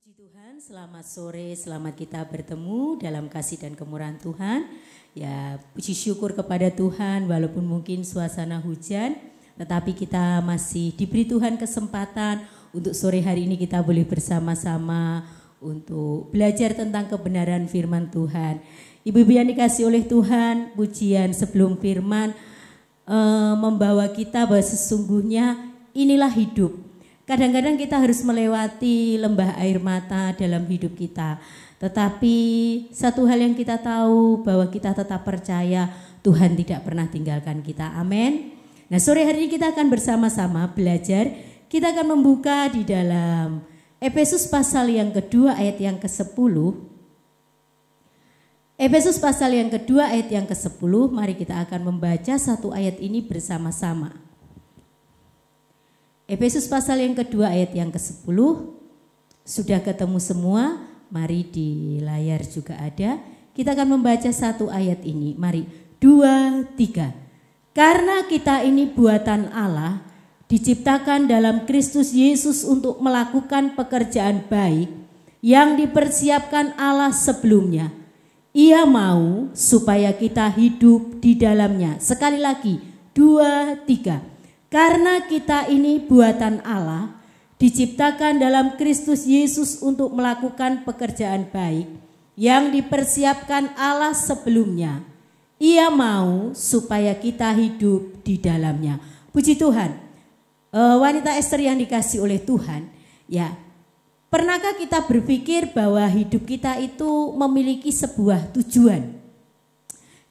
Puji Tuhan, selamat sore, selamat kita bertemu dalam kasih dan kemurahan Tuhan. Ya, puji syukur kepada Tuhan walaupun mungkin suasana hujan, tetapi kita masih diberi Tuhan kesempatan untuk sore hari ini kita boleh bersama-sama untuk belajar tentang kebenaran firman Tuhan. Ibu-ibu yang dikasihi oleh Tuhan, pujian sebelum firman membawa kita bahwa sesungguhnya inilah hidup. Kadang-kadang kita harus melewati lembah air mata dalam hidup kita. Tetapi satu hal yang kita tahu bahwa kita tetap percaya Tuhan tidak pernah tinggalkan kita. Amin. Nah, sore hari ini kita akan bersama-sama belajar. Kita akan membuka di dalam Efesus pasal yang kedua ayat yang ke-10. Efesus pasal yang kedua ayat yang ke-10. Mari kita akan membaca satu ayat ini bersama-sama. Efesus pasal yang kedua ayat yang ke-10. Sudah ketemu semua? Mari di layar juga ada. Kita akan membaca satu ayat ini. Mari, 2, 3. Karena kita ini buatan Allah, diciptakan dalam Kristus Yesus untuk melakukan pekerjaan baik yang dipersiapkan Allah sebelumnya. Ia mau supaya kita hidup di dalamnya. Sekali lagi, 2, 3. Karena kita ini buatan Allah, diciptakan dalam Kristus Yesus untuk melakukan pekerjaan baik yang dipersiapkan Allah sebelumnya. Ia mau supaya kita hidup di dalamnya. Puji Tuhan. Wanita Esther yang dikasihi oleh Tuhan, ya. Pernahkah kita berpikir bahwa hidup kita itu memiliki sebuah tujuan?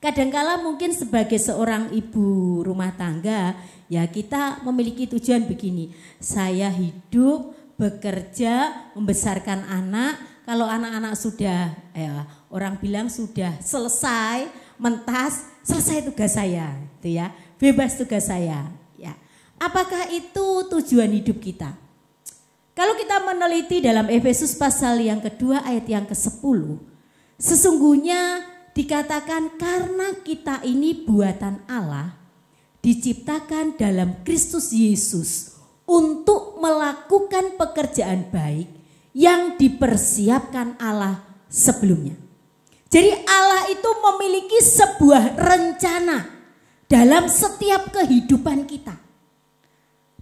Kadangkala mungkin sebagai seorang ibu rumah tangga, ya kita memiliki tujuan begini. Saya hidup, bekerja, membesarkan anak. Kalau anak-anak sudah, orang bilang sudah selesai, mentas, selesai tugas saya, itu ya, bebas tugas saya. Ya, apakah itu tujuan hidup kita? Kalau kita meneliti dalam Efesus pasal yang kedua ayat yang ke-10, sesungguhnya dikatakan karena kita ini buatan Allah, diciptakan dalam Kristus Yesus untuk melakukan pekerjaan baik yang dipersiapkan Allah sebelumnya. Jadi Allah itu memiliki sebuah rencana dalam setiap kehidupan kita.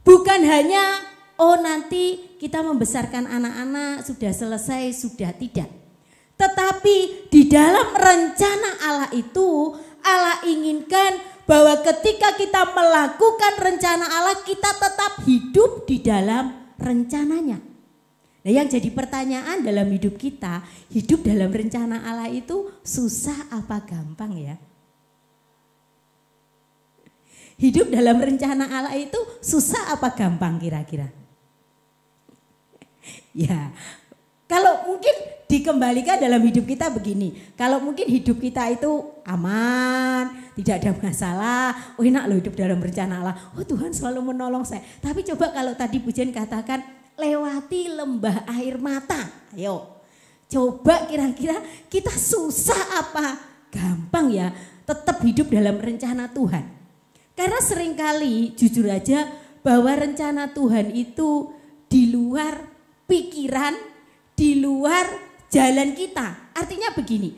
Bukan hanya nanti kita membesarkan anak-anak sudah selesai, sudah tidak. Tetapi di dalam rencana Allah itu, Allah inginkan bahwa ketika kita melakukan rencana Allah, kita tetap hidup di dalam rencananya. Nah, yang jadi pertanyaan dalam hidup kita, hidup dalam rencana Allah itu susah apa gampang ya? Hidup dalam rencana Allah itu susah apa gampang kira-kira? Ya, kalau mungkin dikembalikan dalam hidup kita begini. Kalau mungkin hidup kita itu aman, tidak ada masalah. Oh, enak loh hidup dalam rencana Allah. Oh, Tuhan selalu menolong saya. Tapi coba kalau tadi Pujian katakan lewati lembah air mata. Ayo, coba kira-kira kita susah apa gampang ya tetap hidup dalam rencana Tuhan. Karena seringkali jujur aja bahwa rencana Tuhan itu di luar pikiran, di luar jalan kita. Artinya begini,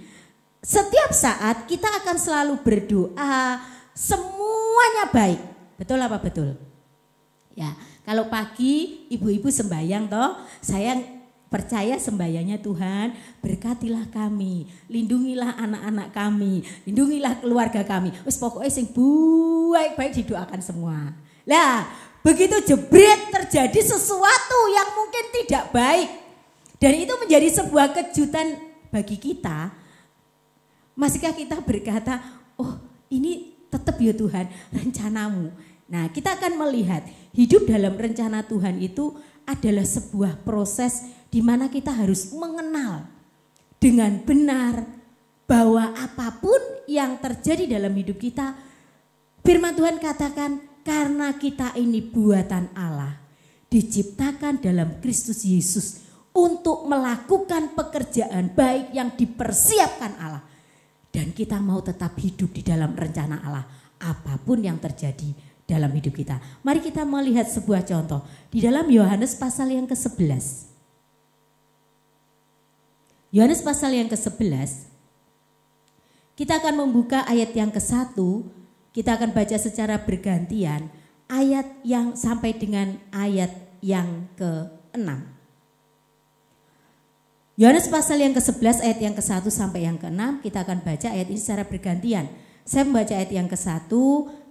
setiap saat kita akan selalu berdoa, semuanya baik. Betul apa betul? Ya, kalau pagi ibu-ibu sembahyang toh, saya percaya sembahyangnya Tuhan, berkatilah kami, lindungilah anak-anak kami, lindungilah keluarga kami. Wes pokoknya sing baik-baik didoakan semua. Lah, begitu jebret terjadi sesuatu yang mungkin tidak baik, dan itu menjadi sebuah kejutan bagi kita. Masihkah kita berkata, oh ini tetap ya Tuhan rencanamu. Nah, kita akan melihat hidup dalam rencana Tuhan itu adalah sebuah proses di mana kita harus mengenal dengan benar bahwa apapun yang terjadi dalam hidup kita, firman Tuhan katakan karena kita ini buatan Allah, diciptakan dalam Kristus Yesus untuk melakukan pekerjaan baik yang dipersiapkan Allah. Dan kita mau tetap hidup di dalam rencana Allah, apapun yang terjadi dalam hidup kita. Mari kita melihat sebuah contoh di dalam Yohanes pasal yang ke-11. Yohanes pasal yang ke-11. Kita akan membuka ayat yang ke-1. Kita akan baca secara bergantian ayat yang sampai dengan ayat yang ke-6. Yohanes pasal yang ke-11 ayat yang ke-1 sampai yang ke-6. Kita akan baca ayat ini secara bergantian. Saya membaca ayat yang ke-1,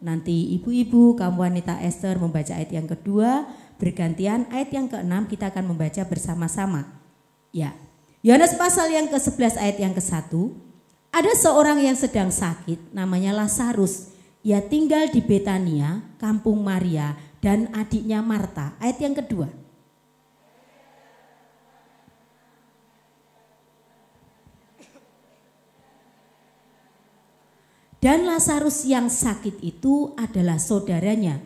nanti ibu-ibu, kaum wanita Esther membaca ayat yang kedua, bergantian. Ayat yang ke-6 kita akan membaca bersama-sama. Ya, Yohanes pasal yang ke-11 ayat yang ke-1, ada seorang yang sedang sakit, namanya Lazarus. Ia tinggal di Betania, kampung Maria dan adiknya Marta. Ayat yang kedua. Dan Lazarus yang sakit itu adalah saudaranya.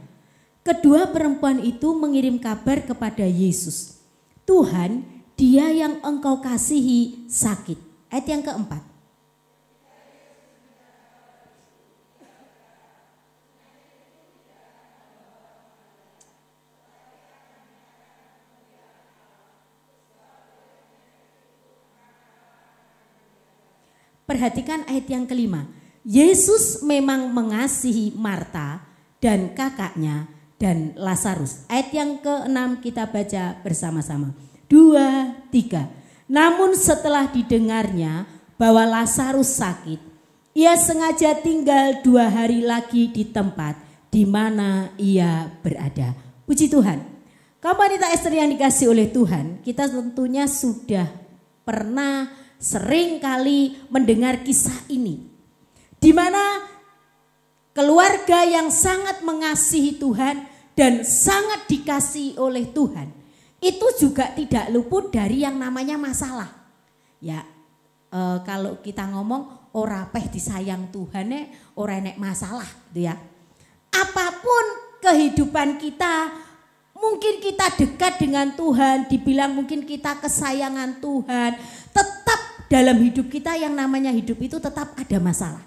Kedua perempuan itu mengirim kabar kepada Yesus. Tuhan, dia yang engkau kasihi sakit. Ayat yang keempat. Perhatikan ayat yang kelima. Yesus memang mengasihi Marta dan kakaknya dan Lazarus. Ayat yang ke-6 kita baca bersama-sama. 2, 3. Namun setelah didengarnya bahwa Lazarus sakit, ia sengaja tinggal 2 hari lagi di tempat di mana ia berada. Puji Tuhan. Kaum wanita Esther yang dikasihi oleh Tuhan, kita tentunya sudah pernah sering kali mendengar kisah ini. Di mana keluarga yang sangat mengasihi Tuhan dan sangat dikasihi oleh Tuhan, itu juga tidak luput dari yang namanya masalah. Ya, kalau kita ngomong ora peh disayang Tuhan, ora enek masalah gitu ya. Apapun kehidupan kita, mungkin kita dekat dengan Tuhan, dibilang mungkin kita kesayangan Tuhan, tetap dalam hidup kita yang namanya hidup itu tetap ada masalah.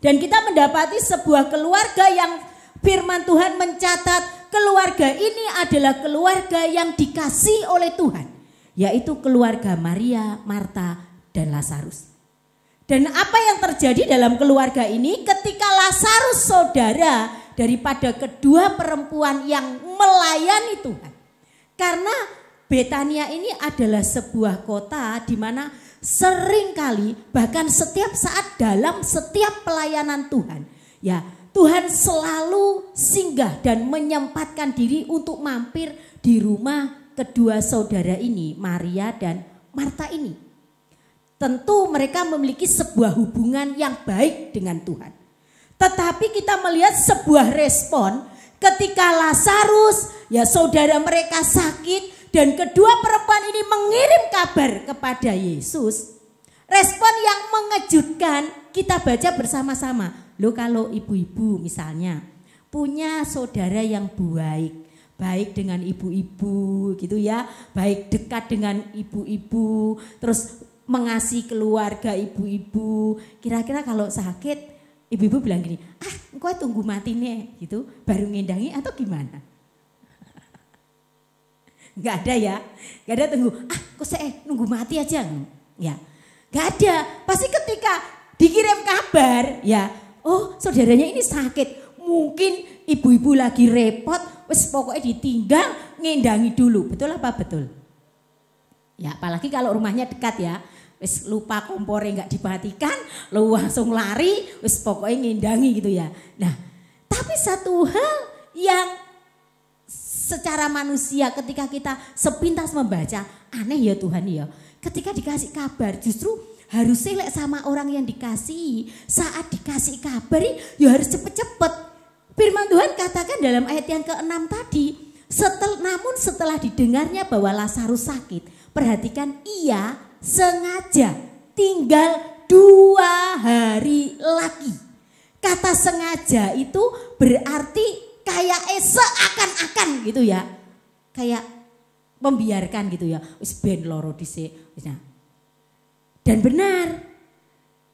Dan kita mendapati sebuah keluarga yang firman Tuhan mencatat keluarga ini adalah keluarga yang dikasihi oleh Tuhan. Yaitu keluarga Maria, Marta, dan Lazarus. Dan apa yang terjadi dalam keluarga ini ketika Lazarus saudara daripada kedua perempuan yang melayani Tuhan. Karena Betania ini adalah sebuah kota di mana seringkali bahkan setiap saat dalam setiap pelayanan Tuhan, ya Tuhan selalu singgah dan menyempatkan diri untuk mampir di rumah kedua saudara ini, Maria dan Marta ini. Tentu mereka memiliki sebuah hubungan yang baik dengan Tuhan. Tetapi kita melihat sebuah respon ketika Lazarus, ya saudara mereka sakit, dan kedua perempuan ini mengirim kabar kepada Yesus. Respon yang mengejutkan kita baca bersama-sama. Loh, kalau ibu-ibu misalnya punya saudara yang baik dengan ibu-ibu gitu ya, baik dekat dengan ibu-ibu, terus mengasihi keluarga ibu-ibu. Kira-kira kalau sakit ibu-ibu bilang gini, engkau tunggu mati nih gitu, baru ngendangi atau gimana? Gak ada ya, gak ada tunggu, kok saya nunggu mati aja, ya, gak ada. Pasti ketika dikirim kabar, ya, oh saudaranya ini sakit, mungkin ibu-ibu lagi repot, wes pokoknya ditinggal ngendangi dulu, betul apa betul? Ya, apalagi kalau rumahnya dekat ya, wes lupa kompornya nggak diperhatikan, lu langsung lari, wes pokoknya ngendangi gitu ya. Nah, tapi satu hal yang secara manusia ketika kita sepintas membaca, aneh ya Tuhan ya. Ketika dikasih kabar justru harus selek sama orang yang dikasihi. Saat dikasih kabar ya harus cepet-cepet. Firman Tuhan katakan dalam ayat yang ke-6 tadi. Namun setelah didengarnya bahwa Lazarus sakit, perhatikan ia sengaja tinggal 2 hari lagi. Kata sengaja itu berarti kayak seakan-akan gitu ya, kayak membiarkan gitu ya, wis ben loro dhisik. Dan benar,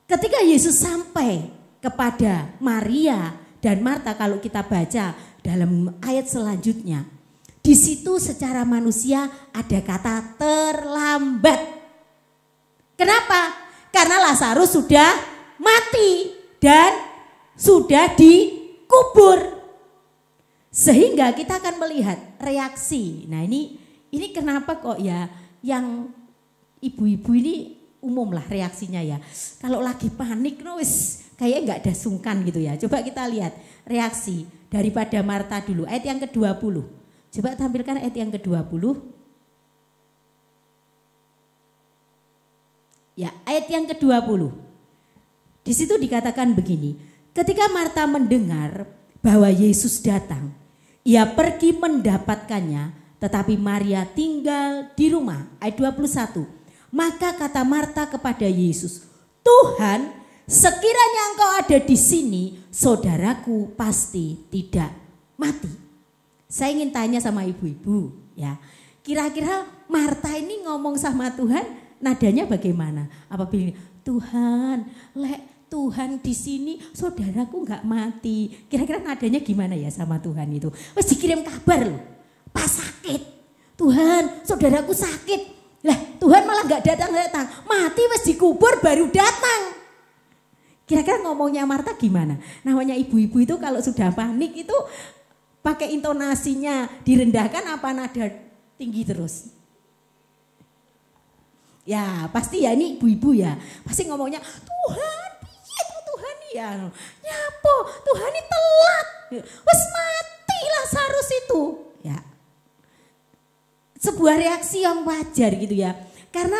ketika Yesus sampai kepada Maria dan Marta, kalau kita baca dalam ayat selanjutnya, di situ secara manusia ada kata terlambat. Kenapa? Karena Lazarus sudah mati dan sudah dikubur. Sehingga kita akan melihat reaksi. Nah ini kenapa kok ya yang ibu-ibu ini umum lah reaksinya ya. Kalau lagi panik wis kayak nggak ada sungkan gitu ya. Coba kita lihat reaksi daripada Marta dulu. Ayat yang ke-20. Coba tampilkan ayat yang ke-20. Ya, ayat yang ke-20. Di situ dikatakan begini. Ketika Marta mendengar bahwa Yesus datang, ia pergi mendapatkannya, tetapi Maria tinggal di rumah. Ayat 21. Maka kata Marta kepada Yesus, Tuhan, sekiranya engkau ada di sini, saudaraku pasti tidak mati. Saya ingin tanya sama ibu-ibu ya, kira-kira Marta ini ngomong sama Tuhan nadanya bagaimana? Apabila Tuhan, Tuhan di sini saudaraku nggak mati. Kira-kira nadanya gimana ya sama Tuhan itu? Wes dikirim kabar loh, pas sakit. Tuhan, saudaraku sakit. Lah Tuhan malah nggak datang, mati wes dikubur baru datang. Kira-kira ngomongnya Marta gimana? Namanya ibu-ibu itu kalau sudah panik itu pakai intonasinya direndahkan apa nada tinggi terus? Ya pasti ya ini ibu-ibu ya, pasti ngomongnya Tuhan. Ya, nyapo Tuhan ini telat, wes mati Lazarus itu. Ya, sebuah reaksi yang wajar gitu ya, karena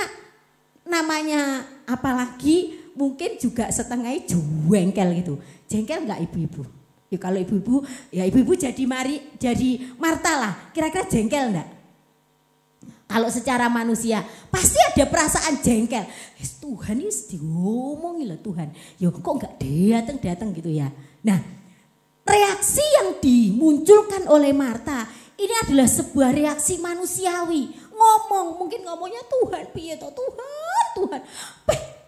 namanya apalagi mungkin juga setengahnya jengkel gitu. Jengkel nggak ibu-ibu? Ya kalau ibu-ibu, ya ibu-ibu jadi Marta lah. Kira-kira jengkel enggak? Kalau secara manusia pasti ada perasaan jengkel. Tuhan ini diomongin lah Tuhan. Ya kok enggak datang gitu ya. Nah reaksi yang dimunculkan oleh Marta ini adalah sebuah reaksi manusiawi. Mungkin ngomongnya Tuhan piye toh Tuhan.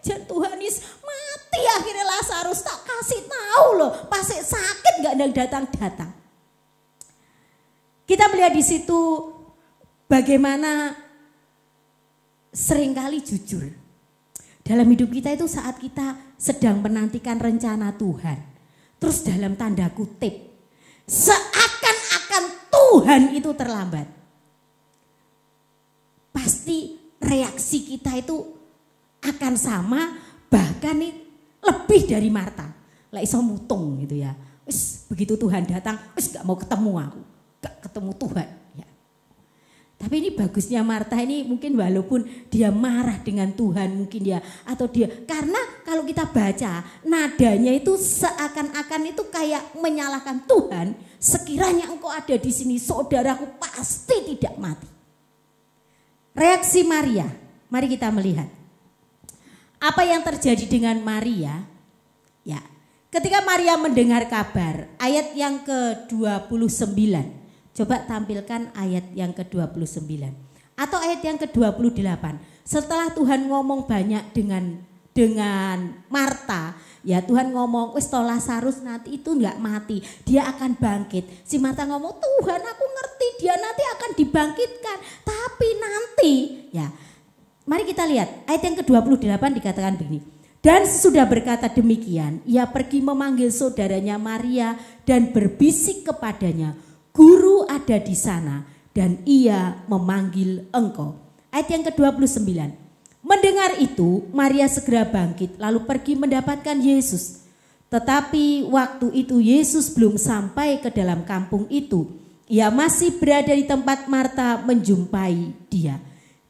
Jan Tuhan is mati akhirnya Lazarus tak kasih tahu loh. Pasti sakit enggak datang. Kita melihat di situ bagaimana seringkali jujur dalam hidup kita itu saat kita sedang menantikan rencana Tuhan. Terus dalam tanda kutip seakan-akan Tuhan itu terlambat. Pasti reaksi kita itu akan sama, bahkan lebih dari Marta. Lah iso mutung gitu ya. Wis begitu Tuhan datang, wis gak mau ketemu aku, gak ketemu Tuhan. Tapi ini bagusnya Marta ini mungkin walaupun dia marah dengan Tuhan mungkin dia atau dia karena kalau kita baca nadanya itu seakan-akan itu kayak menyalahkan Tuhan, sekiranya engkau ada di sini saudaraku pasti tidak mati. Reaksi Maria, mari kita melihat apa yang terjadi dengan Maria. Ya, ketika Maria mendengar kabar, ayat yang ke-29. Coba tampilkan ayat yang ke-29 atau ayat yang ke-28. Setelah Tuhan ngomong banyak dengan Marta, ya Tuhan ngomong wis to Lazarus nanti itu enggak mati, dia akan bangkit. Si Marta ngomong, "Tuhan, aku ngerti dia nanti akan dibangkitkan, tapi nanti." Ya. Mari kita lihat ayat yang ke-28 dikatakan begini. Dan sesudah berkata demikian, ia pergi memanggil saudaranya Maria dan berbisik kepadanya, "Guru ada di sana dan ia memanggil engkau." Ayat yang ke-29. Mendengar itu, Maria segera bangkit lalu pergi mendapatkan Yesus. Tetapi waktu itu Yesus belum sampai ke dalam kampung itu. Ia masih berada di tempat Marta menjumpai dia.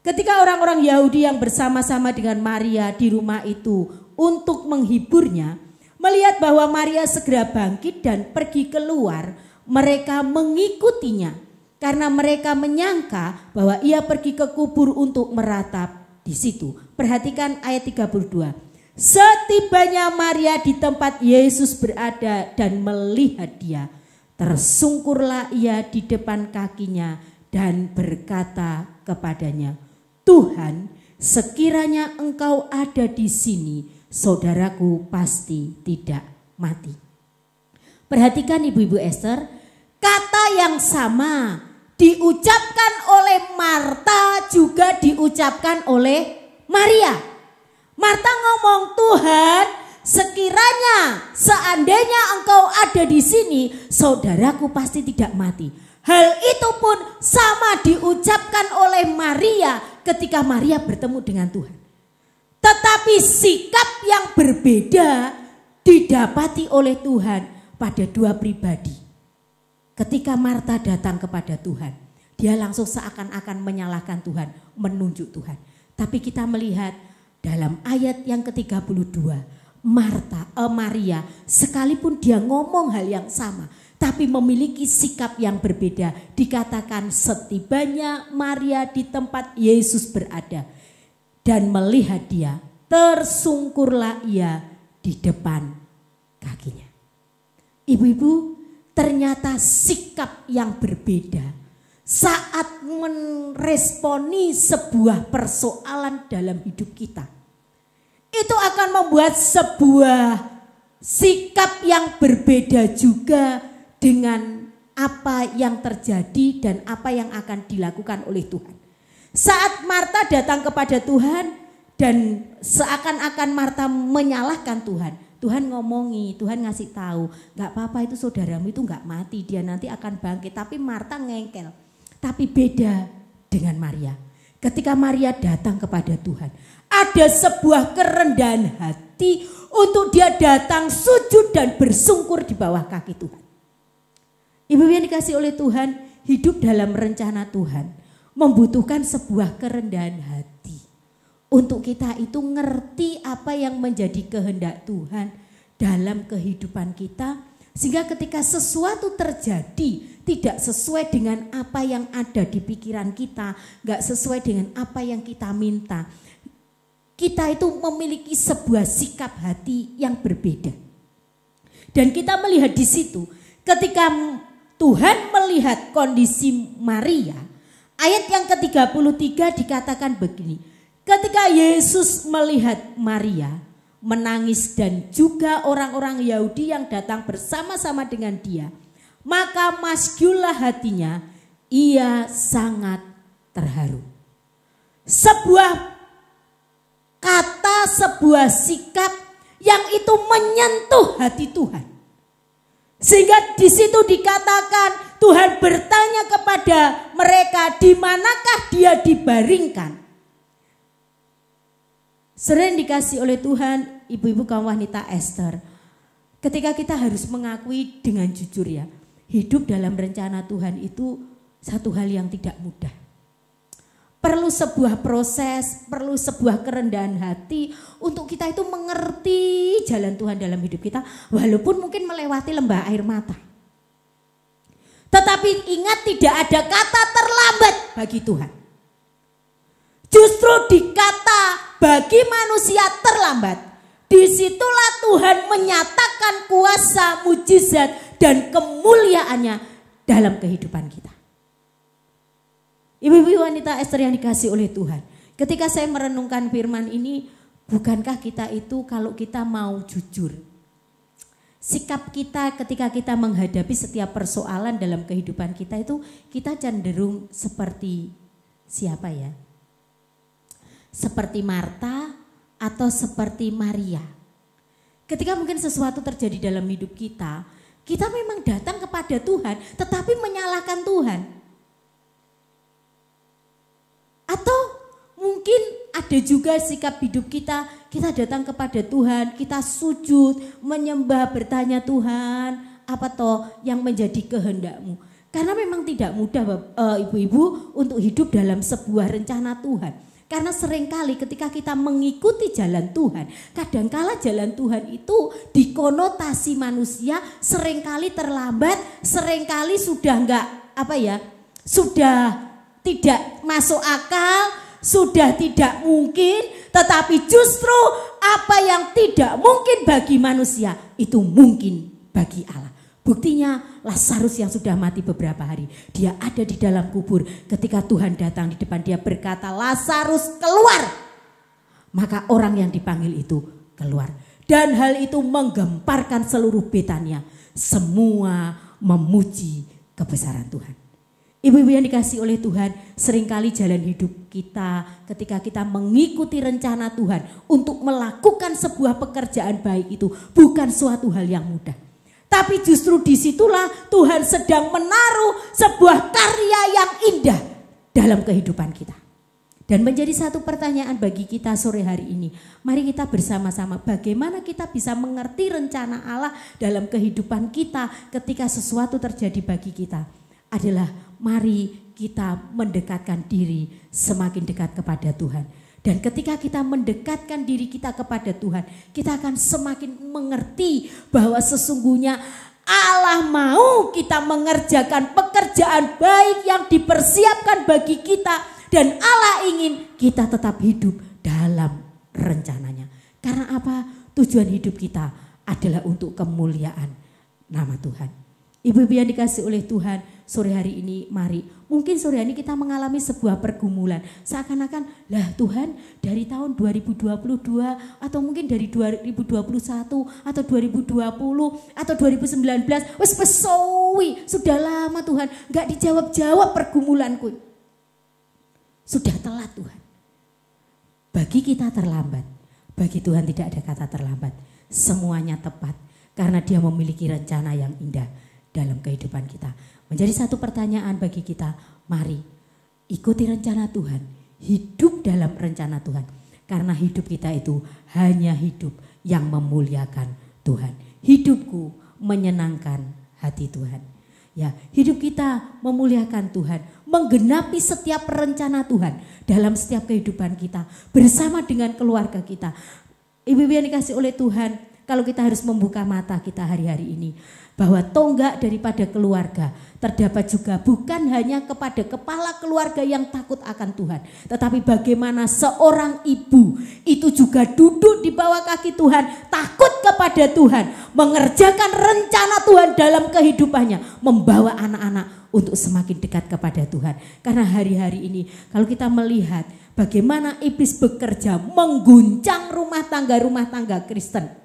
Ketika orang-orang Yahudi yang bersama-sama dengan Maria di rumah itu untuk menghiburnya, melihat bahwa Maria segera bangkit dan pergi keluar, mereka mengikutinya karena mereka menyangka bahwa ia pergi ke kubur untuk meratap di situ. Perhatikan ayat 32. Setibanya Maria di tempat Yesus berada dan melihat dia, tersungkurlah ia di depan kakinya dan berkata kepadanya, "Tuhan, sekiranya engkau ada di sini, saudaraku pasti tidak mati." Perhatikan ibu-ibu Esther, kata yang sama diucapkan oleh Marta juga diucapkan oleh Maria. Marta ngomong, Tuhan, sekiranya seandainya engkau ada di sini, saudaraku pasti tidak mati. Hal itu pun sama diucapkan oleh Maria ketika Maria bertemu dengan Tuhan. Tetapi sikap yang berbeda didapati oleh Tuhan pada dua pribadi. Ketika Marta datang kepada Tuhan, dia langsung seakan-akan menyalahkan Tuhan, menunjuk Tuhan. Tapi kita melihat dalam ayat yang ke-32, Maria sekalipun dia ngomong hal yang sama, tapi memiliki sikap yang berbeda. Dikatakan setibanya Maria di tempat Yesus berada dan melihat dia, tersungkurlah ia di depan kakinya. Ibu-ibu, ternyata sikap yang berbeda saat meresponi sebuah persoalan dalam hidup kita, itu akan membuat sebuah sikap yang berbeda juga dengan apa yang terjadi dan apa yang akan dilakukan oleh Tuhan. Saat Marta datang kepada Tuhan dan seakan-akan Marta menyalahkan Tuhan, Tuhan ngomongi, Tuhan ngasih tahu, gak apa-apa itu saudaramu itu gak mati, dia nanti akan bangkit. Tapi Marta ngengkel. Tapi beda dengan Maria. Ketika Maria datang kepada Tuhan, ada sebuah kerendahan hati untuk dia datang sujud dan bersungkur di bawah kaki Tuhan. Ibu yang dikasih oleh Tuhan, hidup dalam rencana Tuhan membutuhkan sebuah kerendahan hati. Untuk kita itu ngerti apa yang menjadi kehendak Tuhan dalam kehidupan kita. Sehingga ketika sesuatu terjadi tidak sesuai dengan apa yang ada di pikiran kita, gak sesuai dengan apa yang kita minta, kita itu memiliki sebuah sikap hati yang berbeda. Dan kita melihat di situ ketika Tuhan melihat kondisi Maria, ayat yang ke-33 dikatakan begini. Ketika Yesus melihat Maria menangis dan juga orang-orang Yahudi yang datang bersama-sama dengan dia, maka masyurlah hatinya, ia sangat terharu. Sebuah kata, sebuah sikap yang itu menyentuh hati Tuhan. Sehingga di situ dikatakan Tuhan bertanya kepada mereka, di manakah dia dibaringkan? Sering dikasih oleh Tuhan, ibu-ibu kaum wanita Esther. Ketika kita harus mengakui dengan jujur ya, hidup dalam rencana Tuhan itu satu hal yang tidak mudah. Perlu sebuah proses, perlu sebuah kerendahan hati untuk kita itu mengerti jalan Tuhan dalam hidup kita. Walaupun mungkin melewati lembah air mata. Tetapi ingat, tidak ada kata terlambat bagi Tuhan. Justru dikata bagi manusia terlambat, disitulah Tuhan menyatakan kuasa, mujizat dan kemuliaannya dalam kehidupan kita. Ibu-ibu wanita Esther yang dikasih oleh Tuhan, ketika saya merenungkan firman ini, bukankah kita itu kalau kita mau jujur, sikap kita ketika kita menghadapi setiap persoalan dalam kehidupan kita itu, kita cenderung seperti siapa ya? Seperti Marta atau seperti Maria. Ketika mungkin sesuatu terjadi dalam hidup kita, kita memang datang kepada Tuhan tetapi menyalahkan Tuhan. Atau mungkin ada juga sikap hidup kita datang kepada Tuhan, kita sujud, menyembah, bertanya, Tuhan, apa toh yang menjadi kehendak-Mu? Karena memang tidak mudah ibu-ibu untuk hidup dalam sebuah rencana Tuhan. Karena seringkali ketika kita mengikuti jalan Tuhan, kadangkala jalan Tuhan itu dikonotasi manusia seringkali terlambat, seringkali sudah sudah tidak masuk akal, sudah tidak mungkin, tetapi justru apa yang tidak mungkin bagi manusia itu mungkin bagi Allah. Buktinya Lazarus yang sudah mati beberapa hari, dia ada di dalam kubur. Ketika Tuhan datang di depan dia berkata, Lazarus keluar. Maka orang yang dipanggil itu keluar. Dan hal itu menggemparkan seluruh Betania. Semua memuji kebesaran Tuhan. Ibu-ibu yang dikasih oleh Tuhan, seringkali jalan hidup kita ketika kita mengikuti rencana Tuhan untuk melakukan sebuah pekerjaan baik itu bukan suatu hal yang mudah. Tapi justru disitulah Tuhan sedang menaruh sebuah karya yang indah dalam kehidupan kita. Dan menjadi satu pertanyaan bagi kita sore hari ini, mari kita bersama-sama bagaimana kita bisa mengerti rencana Allah dalam kehidupan kita ketika sesuatu terjadi bagi kita. Adalah mari kita mendekatkan diri semakin dekat kepada Tuhan. Dan ketika kita mendekatkan diri kita kepada Tuhan, kita akan semakin mengerti bahwa sesungguhnya Allah mau kita mengerjakan pekerjaan baik yang dipersiapkan bagi kita. Dan Allah ingin kita tetap hidup dalam rencananya. Karena apa? Tujuan hidup kita adalah untuk kemuliaan nama Tuhan. Ibu-ibu yang dikasih oleh Tuhan, sore hari ini mari. Mungkin sore hari ini kita mengalami sebuah pergumulan. Seakan-akan, lah Tuhan dari tahun 2022 atau mungkin dari 2021 atau 2020 atau 2019. Wes pesowi, sudah lama Tuhan gak dijawab-jawab pergumulanku. Sudah telat Tuhan. Bagi kita terlambat, bagi Tuhan tidak ada kata terlambat. Semuanya tepat karena Dia memiliki rencana yang indah dalam kehidupan kita. Menjadi satu pertanyaan bagi kita, mari ikuti rencana Tuhan, hidup dalam rencana Tuhan. Karena hidup kita itu hanya hidup yang memuliakan Tuhan. Hidupku menyenangkan hati Tuhan. Ya, hidup kita memuliakan Tuhan, menggenapi setiap rencana Tuhan dalam setiap kehidupan kita bersama dengan keluarga kita. Ibu-ibu yang dikasih oleh Tuhan, kalau kita harus membuka mata kita hari-hari ini, bahwa tonggak daripada keluarga terdapat juga bukan hanya kepada kepala keluarga yang takut akan Tuhan, tetapi bagaimana seorang ibu itu juga duduk di bawah kaki Tuhan, takut kepada Tuhan, mengerjakan rencana Tuhan dalam kehidupannya, membawa anak-anak untuk semakin dekat kepada Tuhan. Karena hari-hari ini kalau kita melihat bagaimana iblis bekerja mengguncang rumah tangga Kristen.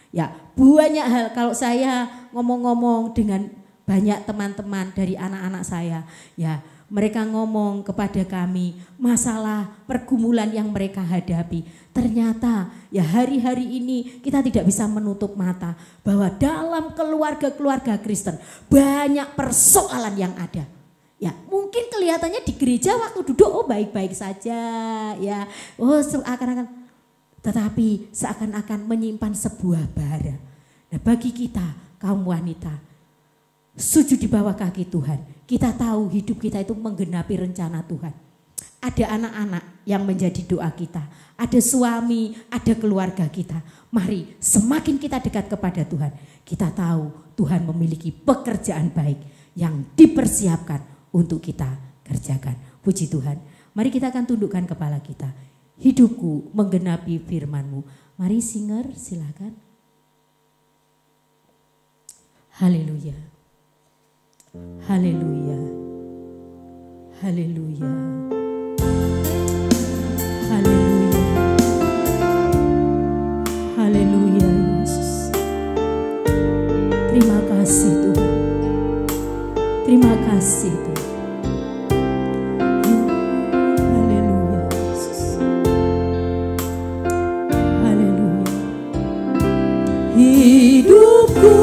Ya, banyak hal. Kalau saya ngomong-ngomong dengan banyak teman-teman dari anak-anak saya, ya mereka ngomong kepada kami masalah pergumulan yang mereka hadapi. Ternyata ya hari-hari ini kita tidak bisa menutup mata bahwa dalam keluarga-keluarga Kristen banyak persoalan yang ada. Ya, mungkin kelihatannya di gereja waktu duduk oh baik-baik saja, ya. Oh, seakan-akan, tetapi seakan-akan menyimpan sebuah bara. Nah, bagi kita kaum wanita sujud di bawah kaki Tuhan, kita tahu hidup kita itu menggenapi rencana Tuhan. Ada anak-anak yang menjadi doa kita, ada suami, ada keluarga kita. Mari semakin kita dekat kepada Tuhan, kita tahu Tuhan memiliki pekerjaan baik yang dipersiapkan untuk kita kerjakan. Puji Tuhan. Mari kita akan tundukkan kepala kita. Hidupku menggenapi firman-Mu. Mari singer silakan. Haleluya. Haleluya. Haleluya. Haleluya. Haleluya Yesus. Terima kasih Tuhan. Terima kasih Tuhan. Hidupku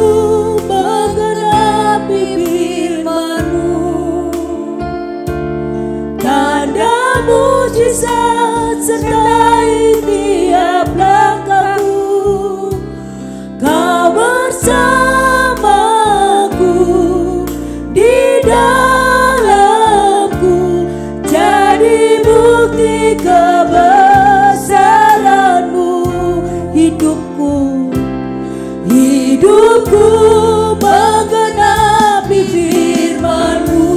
menggenapi firman-Mu, tanda mujizat sertai tiap langkahku. Kau bersamaku di dalamku, jadi bukti kebesaran-Mu. Hidupku menggenapi firman-Mu,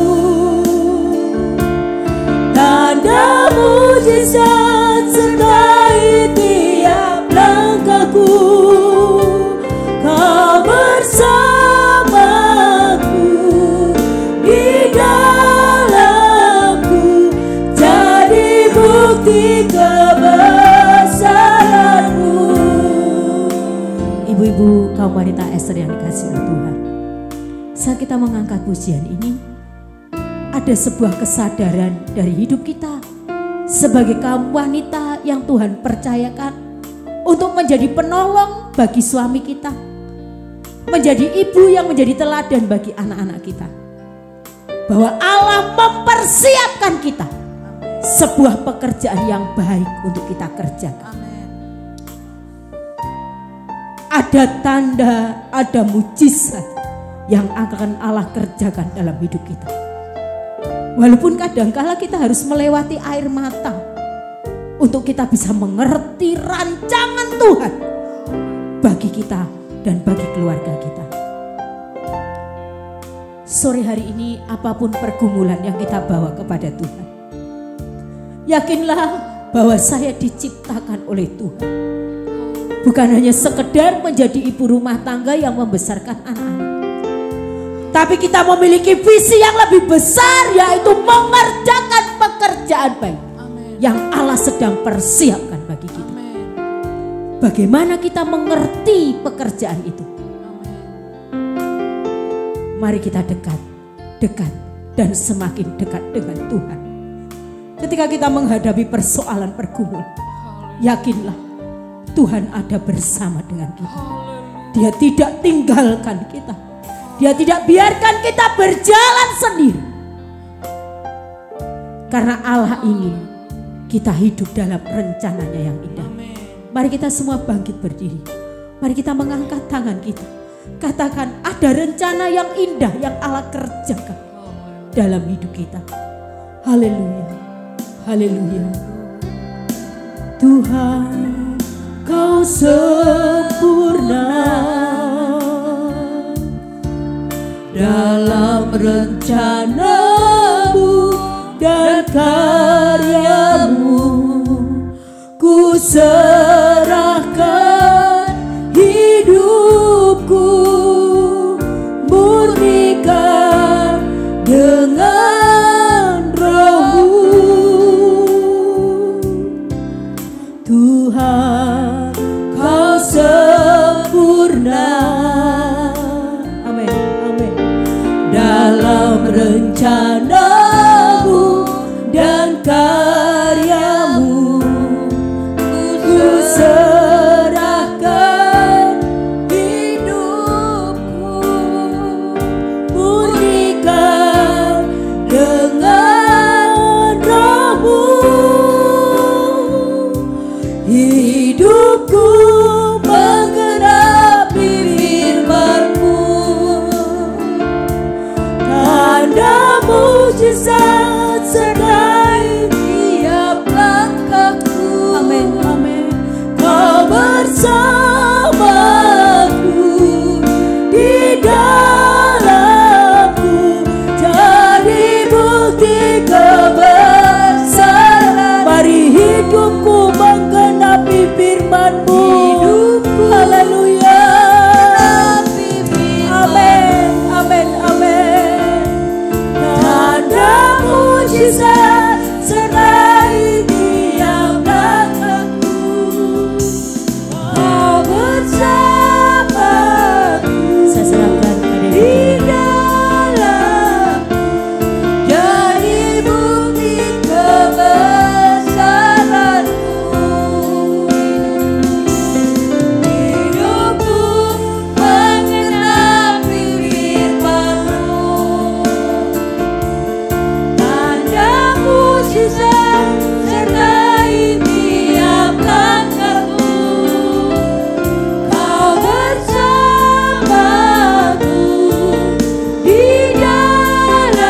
tanda mujizat sertai tiap langkahku. Kau bersamaku di dalamku, jadi bukti kebesaran-Mu. Ibu-ibu kaum wanita Ester yang dikasihi oleh Tuhan, saat kita mengangkat pujian ini, ada sebuah kesadaran dari hidup kita sebagai kaum wanita yang Tuhan percayakan untuk menjadi penolong bagi suami kita, menjadi ibu yang menjadi teladan bagi anak-anak kita, bahwa Allah mempersiapkan kita sebuah pekerjaan yang baik untuk kita kerjakan. Ada tanda, ada mujizat yang akan Allah kerjakan dalam hidup kita. Walaupun kadangkala kita harus melewati air mata untuk kita bisa mengerti rancangan Tuhan bagi kita dan bagi keluarga kita. Sore hari ini apapun pergumulan yang kita bawa kepada Tuhan, yakinlah bahwa saya diciptakan oleh Tuhan. Bukan hanya sekedar menjadi ibu rumah tangga yang membesarkan anak-anak, tapi kita memiliki visi yang lebih besar, yaitu mengerjakan pekerjaan baik yang Allah sedang persiapkan bagi kita. Bagaimana kita mengerti pekerjaan itu? Mari kita dekat dan semakin dekat dengan Tuhan. Ketika kita menghadapi persoalan pergumulan, yakinlah Tuhan ada bersama dengan kita. Dia tidak tinggalkan kita. Dia tidak biarkan kita berjalan sendiri. Karena Allah ingin kita hidup dalam rencananya yang indah. Mari kita semua bangkit berdiri. Mari kita mengangkat tangan kita. Katakan, ada rencana yang indah yang Allah kerjakan dalam hidup kita. Haleluya. Haleluya. Tuhan, Kau sempurna dalam rencanamu dan karyamu. Ku serahkan hidupku, murnikan dengan Roh-Mu. Tuhan, Kau sempurna, amin, amin, dalam rencanamu dan